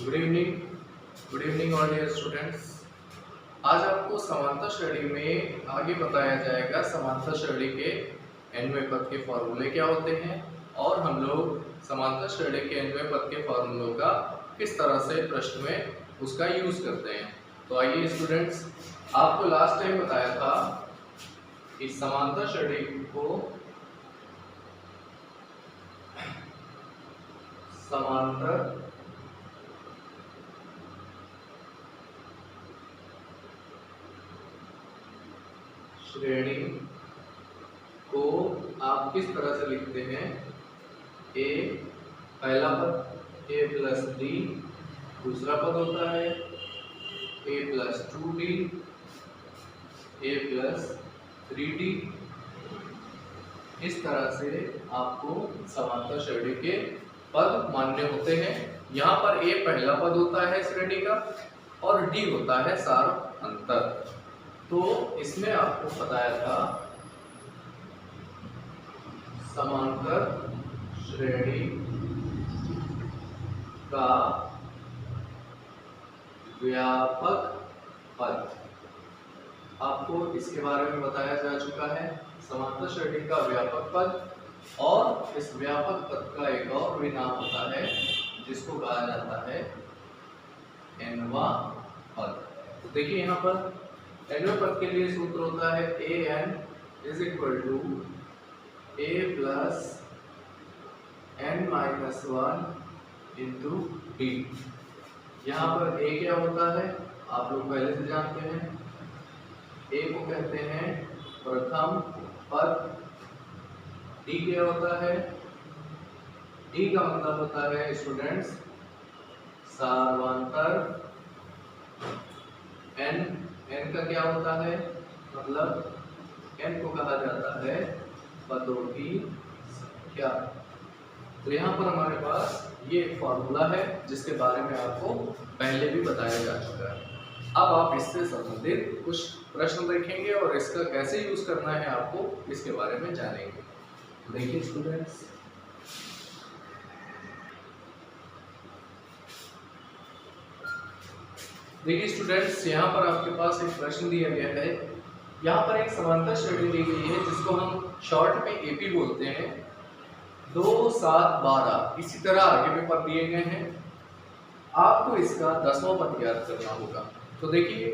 Good evening good evening all dear students. आज आपको समांतर श्रेणी में आगे बताया जाएगा समांतर श्रेणी के nवें पद के फॉर्मूले क्या होते हैं और हम लोग समांतर श्रेणी के nवें पद के फॉर्मूलों का किस तरह से प्रश्न में उसका यूज करते हैं। तो आइए स्टूडेंट्स, आपको लास्ट टाइम बताया था इस समांतर श्रेणी को समांतर श्रेणी को आप किस तरह से लिखते हैं। ए पहला पद ए प्लस डी, दूसरा पद होता है ए प्लस 2d, ए प्लस 3d। इस तरह से आपको समांतर श्रेणी के पद मान्य होते हैं। यहाँ पर ए पहला पद होता है श्रेणी का और डी होता है सार अंतर। तो इसमें आपको बताया था समांतर श्रेणी का व्यापक पद, आपको इसके बारे में बताया जा चुका है। समांतर श्रेणी का व्यापक पद और इस व्यापक पद का एक और भी नाम होता है जिसको कहा जाता है nवां पद। तो देखिए यहाँ पर nवें पद के लिए सूत्र होता है an is equal to a plus n minus 1 into d. यहाँ पर a क्या होता है आप लोग पहले से जानते हैं। a को कहते हैं प्रथम पद, d क्या होता है, d का मतलब होता है स्टूडेंट्स सार्वंतर, n का क्या होता है मतलब n को कहा जाता है पदों की संख्या। तो यहाँ पर हमारे पास ये फॉर्मूला है जिसके बारे में आपको पहले भी बताया जा चुका है। अब आप इससे संबंधित कुछ प्रश्न देखेंगे और इसका कैसे यूज करना है आपको इसके बारे में जानेंगे। देखिए स्टूडेंट्स, देखिए स्टूडेंट्स, यहाँ पर आपके पास एक प्रश्न दिया गया है। यहाँ पर एक समांतर श्रेणी दी गई है जिसको हम शॉर्ट में एपी बोलते हैं। 2 7 12 इसी तरह आगे भी पद दिए गए हैं। आपको इसका 10वां पद याद करना होगा। तो देखिए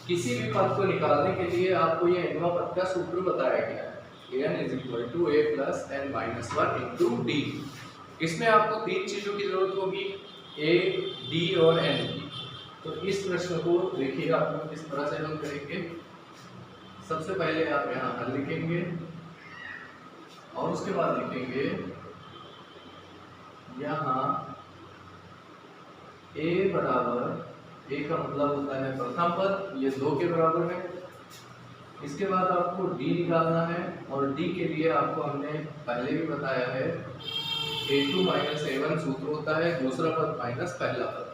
किसी भी पद को निकालने के लिए आपको ये nवां पद का सूत्र बताया गया है n is equal to a plus n minus 1 into d. इसमें आपको 3 चीजों की जरूरत होगी, a d और n की। तो इस प्रश्न को देखिए आप लोग किस तरह से हल करेंगे। सबसे पहले आप यहाँ हल लिखेंगे और उसके बाद लिखेंगे यहाँ a बराबर, a का मतलब होता है प्रथम पद, ये 2 के बराबर है। इसके बाद आपको d निकालना है और d के लिए आपको हमने पहले भी बताया है a2 माइनस a1 सूत्र होता है, दूसरा पद माइनस पहला पद।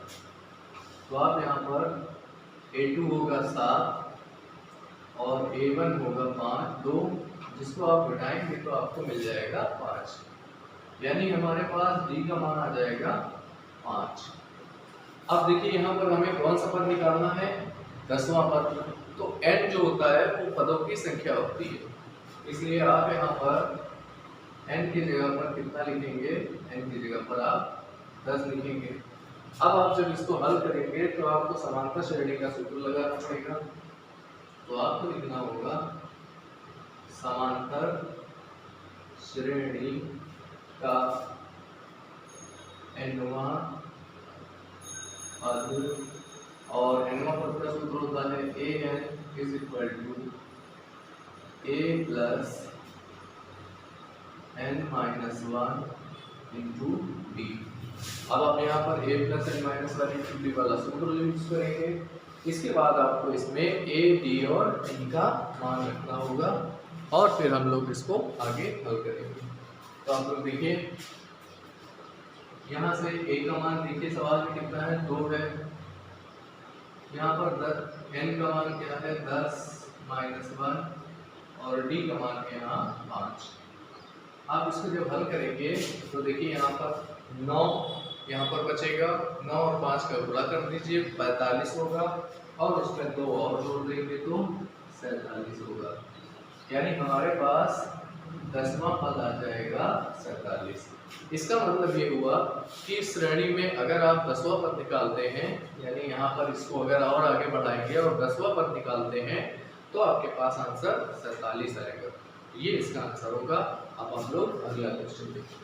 तो आप यहाँ पर a2 होगा 7 और a1 होगा 5, 2 जिसको आप घटाएंगे तो आपको मिल जाएगा 5, यानी हमारे पास d का मान आ जाएगा 5। अब देखिए यहाँ पर हमें कौन सा पद निकालना है, 10वां पद। तो n जो होता है वो पदों की संख्या होती है, इसलिए आप यहाँ पर n की जगह पर कितना लिखेंगे, n की जगह पर आप 10 लिखेंगे। अब आप जब इसको हल करेंगे तो आपको समांतर श्रेणी का सूत्र लगाना पड़ेगा। तो आपको लिखना होगा समांतर श्रेणी का nवां पद, और nवां पद का सूत्र होता है an is equal to a plus n minus 1 into d. अब आप यहाँ पर a plus n minus 1 into d वाला सूत्र यूज करेंगे। इसके बाद आपको इसमें a, d और n का मान रखना होगा और फिर हम लोग इसको आगे हल करेंगे। तो आप लोग देखिए यहाँ से a का मान देखिए सवाल में कितना है, 2 है। यहाँ पर n का मान क्या है, 10 माइनस 1 और d का मान है यहाँ 5। आप इसको जब हल करेंगे तो देखिए यहाँ पर 9 यहाँ पर बचेगा 9 और 5 का गुणा कर दीजिए 45 होगा, और उसमें 2 और जोड़ देंगे तो 47 होगा। यानी हमारे पास 10वां पद आ जाएगा 47। इसका मतलब ये हुआ कि इस श्रेणी में अगर आप 10वां पद निकालते हैं, यानी यहाँ पर इसको अगर और आगे बढ़ाएंगे और 10वां पद निकालते हैं तो आपके पास आंसर 47 आएगा। ये इसका आंसर होगा। अब हम लोग अगला क्वेश्चन देखेंगे।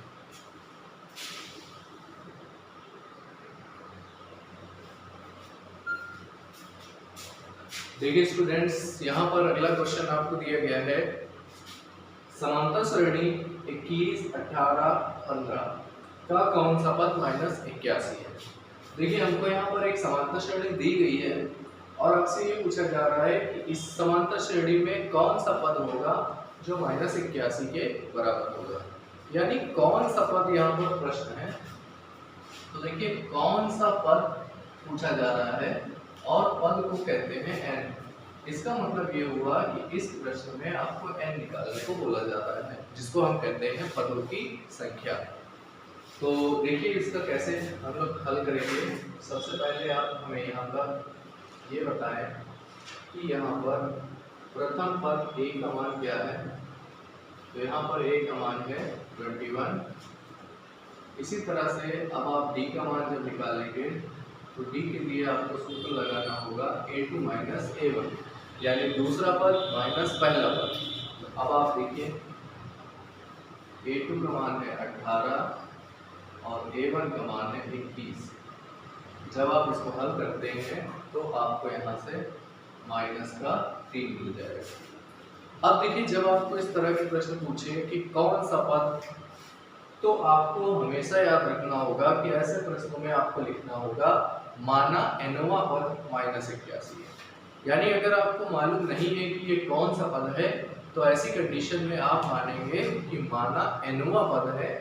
देखिए स्टूडेंट्स, यहाँ पर अगला क्वेश्चन आपको दिया गया है, समांतर श्रेणी 21, 18, 15 का कौन सा पद -81 है। देखिए हमको यहाँ पर एक समांतर श्रेणी दी गई है और आपसे ये पूछा जा रहा है कि इस समांतर श्रेणी में कौन सा पद होगा जो -81 के बराबर होगा, यानी कौन सा पद यहाँ पर प्रश्न है। तो देखिए कौन सा पद पूछा जा रहा है और पद को कहते हैं n। इसका मतलब ये हुआ कि इस प्रश्न में आपको n निकालने को बोला जा रहा है, जिसको हम कहते हैं पदों की संख्या। तो देखिए इसका कैसे हम लोग हल करेंगे। सबसे पहले आप हमें यहाँ पर ये बताएं कि यहाँ पर प्रथम पद a का मान क्या है। तो यहाँ पर a का मान है 21। इसी तरह से अब आप d का मान जब निकालेंगे तो d के लिए आपको सूत्र लगाना होगा a2 - a1, यानी दूसरा पद माइनस पहला पद। अब आप देखिए a2 का मान है 18 और a1 का मान है 21। जब आप इसको हल करते हैं तो आपको यहाँ से -3 मिल जाएगा। अब देखिए जब आपको इस तरह के प्रश्न पूछे कि कौन सा पद, तो आपको हमेशा याद रखना होगा कि ऐसे प्रश्नों में आपको लिखना होगा माना nवां पद -81 है। यानी अगर आपको मालूम नहीं है कि ये कौन सा पद है तो ऐसी कंडीशन में आप मानेंगे कि माना nवां पद है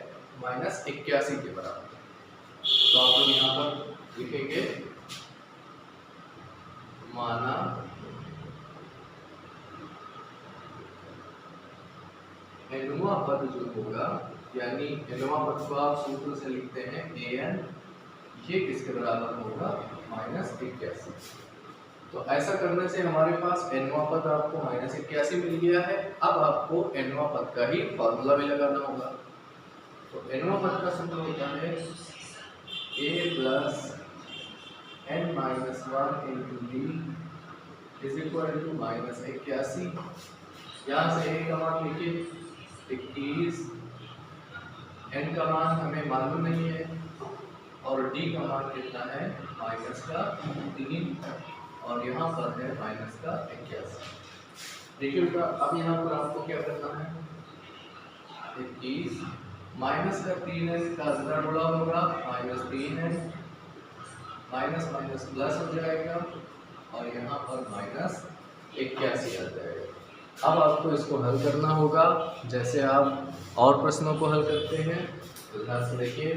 -81 के बराबर। तो आप लोग यहाँ पर लिखेंगे माना nवां पद जो होगा, यानी nवां पद को आप सूत्र से लिखते हैं an, ये किसके बराबर होगा -81। तो ऐसा करने से हमारे पास nवां पद आपको -81 मिल गया है। अब आपको nवां पद का ही फॉर्मूला भी लगाना होगा। तो nवां पद का सूत्र होता है a + n - 1 × d = -81। यहाँ से a का मान लिखिए 21, n का मान हमें मालूम नहीं है और d का मान कितना है -3, और यहाँ पर है -81। देखिए बेटा अब यहाँ पर आपको क्या करना है, 21 -3n का अंदर गुणा होगा -3n, माइनस माइनस प्लस हो जाएगा और यहाँ पर -81 आ जाएगा। अब आपको इसको हल करना होगा जैसे आप और प्रश्नों को हल करते हैं। तो ध्यान से देखिए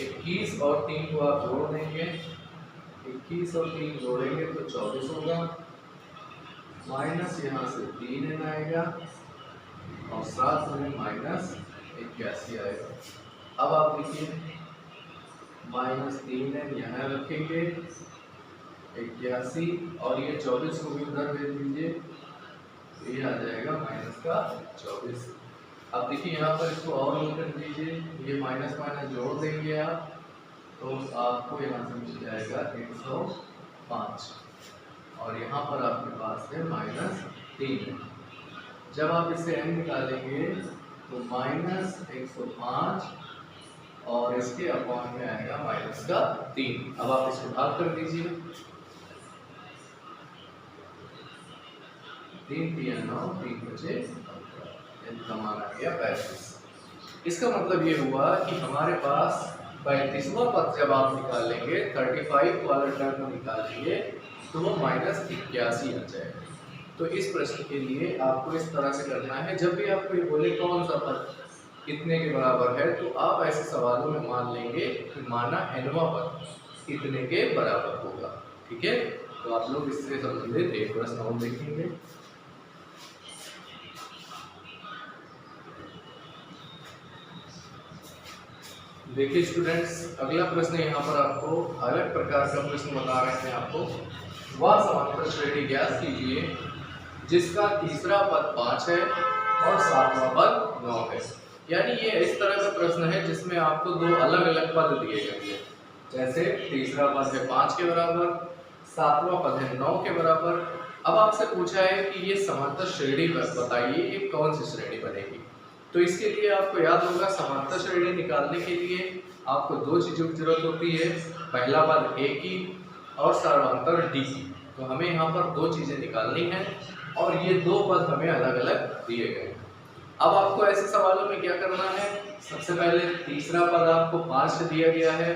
21 और 3 को आप जोड़ देंगे, 21 और 3 जोड़ेंगे तो 24 होगा, माइनस यहाँ से 3n आएगा और साथ में -81 आएगा। अब आप देखिए -3n यहाँ रखेंगे 81 और ये 24 को भी उधर भेज दीजिए, तो ये आ जाएगा -24। अब देखिए यहाँ पर इसको और हल कर दीजिए, ये माइनस माइनस जोड़ देंगे आप तो आपको यहाँ से मिल जाएगा 105 और यहाँ पर आपके पास है -3। जब आप इससे n निकालेंगे तो -105 और इसके अपॉन में आएगा -3। अब आप इसको भाग कर दीजिए, 3 3 9 3 बचे, इनका मान आ गया 35। इसका मतलब ये हुआ कि हमारे पास 35वां पद जब आप निकालेंगे 35 वाला टर्म निकालेंगे तो वो -81 आ जाएगा। तो इस प्रश्न के लिए आपको इस तरह से करना है, जब भी आपको ये बोले कौन सा पद कितने के बराबर है तो आप ऐसे सवालों में मान लेंगे कि माना nवां पद इतने के बराबर होगा। ठीक है, तो आप लोग इससे संबंधित एक प्रश्न और देखेंगे। देखिए स्टूडेंट्स, अगला प्रश्न यहाँ पर आपको अलग प्रकार का प्रश्न बता रहे हैं आपको। वह समांतर श्रेणी ज्ञात कीजिए जिसका तीसरा पद 5 है और सातवां पद 9 है। यानी ये इस तरह का प्रश्न है जिसमें आपको दो अलग अलग पद दिए गए हैं। जैसे तीसरा पद है 5 के बराबर, सातवां पद है 9 के बराबर। अब आपसे पूछा है कि ये समांतर श्रेणी बताइए, ये कौन सी श्रेणी बनेगी। तो इसके लिए आपको याद होगा, समांतर श्रेणी निकालने के लिए आपको दो चीजों की जरूरत होती है। पहला पद ए की और सर्वांतर डी की। तो हमें यहाँ पर दो चीजें निकालनी है और ये दो पद हमें अलग अलग दिए गए। अब आपको ऐसे सवालों में क्या करना है, सबसे पहले तीसरा पद आपको 5 से दिया गया है,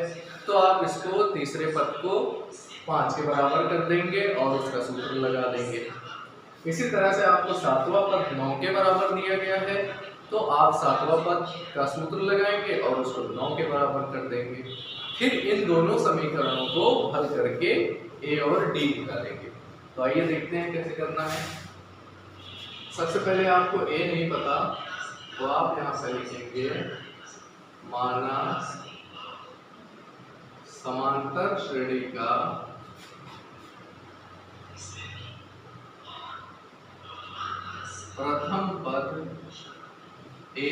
तो आप इसको तीसरे पद को 5 के बराबर कर देंगे और उसका सूत्र लगा देंगे। इसी तरह से आपको सातवां पद 9 के बराबर दिया गया है, तो आप सातवां पद का सूत्र लगाएंगे और उसको 9 के बराबर कर देंगे। फिर इन दोनों समीकरणों को हल करके ए और डी निकालेंगे। तो आइए देखते हैं कैसे करना है। सबसे पहले आपको ए नहीं पता तो आप यहाँ पे लिखेंगे माना समांतर श्रेणी का प्रथम पद ए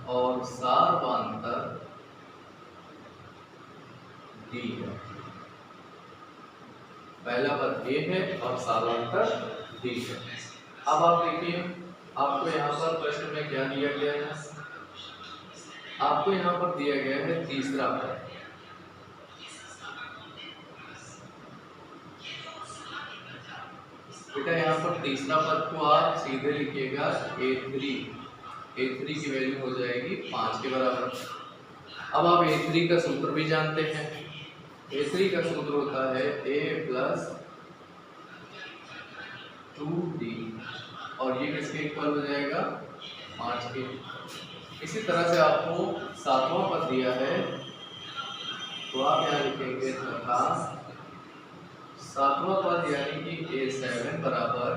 और सार्वंतर डी है। पहला पद ए है और सार्वंतर डी है। अब आप देखिए, आपको यहाँ पर प्रश्न में क्या दिया गया है, आपको यहाँ पर दिया गया है तीसरा पद। बेटा यहाँ पर तीसरा पद को आप सीधे लिखिएगा a3 की वैल्यू हो जाएगी 5 के बराबर। अब आप a3 का सूत्र भी जानते हैं। a3 का सूत्र होता है a प्लस 2d और ये किसके इक्वल हो जाएगा 5 के। इसी तरह से आपको सातवां पद दिया है, तो आप यहाँ लिखेंगे तथा सातवां पद यानी कि a7 बराबर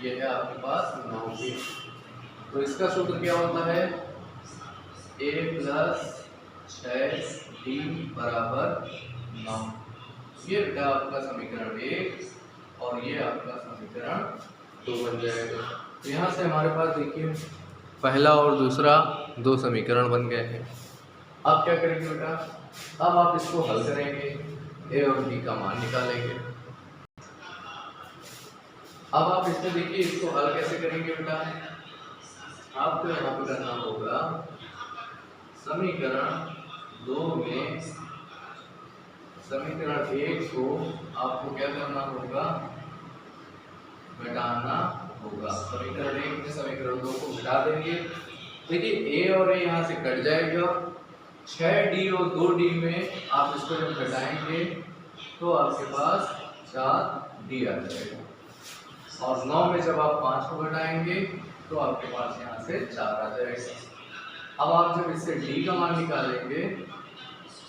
ये है आपके पास 9 के। तो इसका सूत्र क्या होता है a प्लस 6d बराबर 9। ये बेटा आपका समीकरण 1 और ये आपका समीकरण 2 बन जाएगा। तो यहाँ से हमारे पास देखिए पहला और दूसरा दो समीकरण बन गए हैं। अब क्या करेंगे बेटा, अब आप इसको हल करेंगे, ए और बी का मान निकालेंगे। अब आप इसमें देखिए इसको हल कैसे करेंगे बेटा, आपको यहाँ पे करना होगा समीकरण 2 में समीकरण 1 को आपको क्या करना होगा, घटाना होगा। समीकरण 1 में समीकरण 2 को घटा देंगे। देखिए ए और ए यहाँ से कट जाएगा, 6d और 2d में आप इसको जब घटाएंगे तो आपके पास 4d आ जाएगा और 9 में जब आप 5 को घटाएंगे तो आपके पास यहाँ से 4 आ जाएगा। अब आप जब इससे d का मान निकालेंगे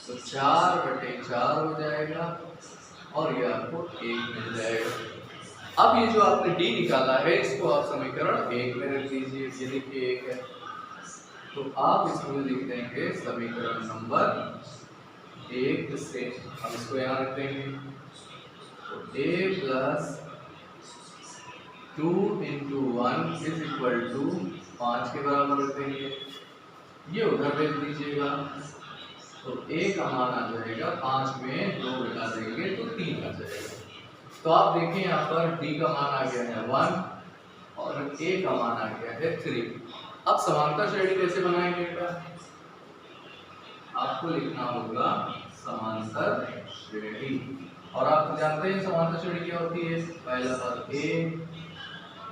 तो 4/4 हो जाएगा और ये आपको 1 मिल जाएगा। अब ये जो आपने d निकाला है इसको आप समीकरण 1 में रख दीजिए। ये देखिए 1 है तो आप इसमें लिख देंगे समीकरण नंबर 1 से, हम इसको यहाँ रख देंगे तो a plus 2 into 1 is equal to 5 के बराबर रख देंगे। ये उधर भेज दीजिएगा तो a का मान आ जाएगा 5 में 2 घटा देंगे तो 3 आ जाएगा। तो आप देखें यहाँ पर d का मान आ गया है 1 और a का मान आ गया है 3। अब समांतर श्रेणी कैसे बनाएंगे बेटा, आपको लिखना होगा समांतर श्रेणी। और आप जानते हैं समांतर श्रेणी क्या होती है, पहला पद a,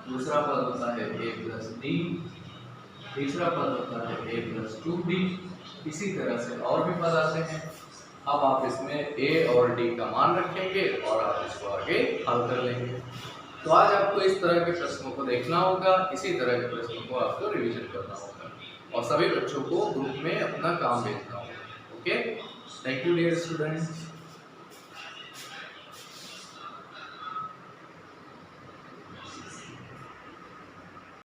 दूसरा पद होता है a प्लस d, तीसरा पद होता है a प्लस 2d। इसी तरह से और भी पद आते हैं। अब आप इसमें a और d का मान रखेंगे और आप इसको आगे हल कर लेंगे। तो आज आपको इस तरह के प्रश्नों को देखना होगा, इसी तरह के प्रश्नों को आपको रिवीजन करना होगा और सभी बच्चों को ग्रुप में अपना काम भेजना होगा। Okay, thank you dear students.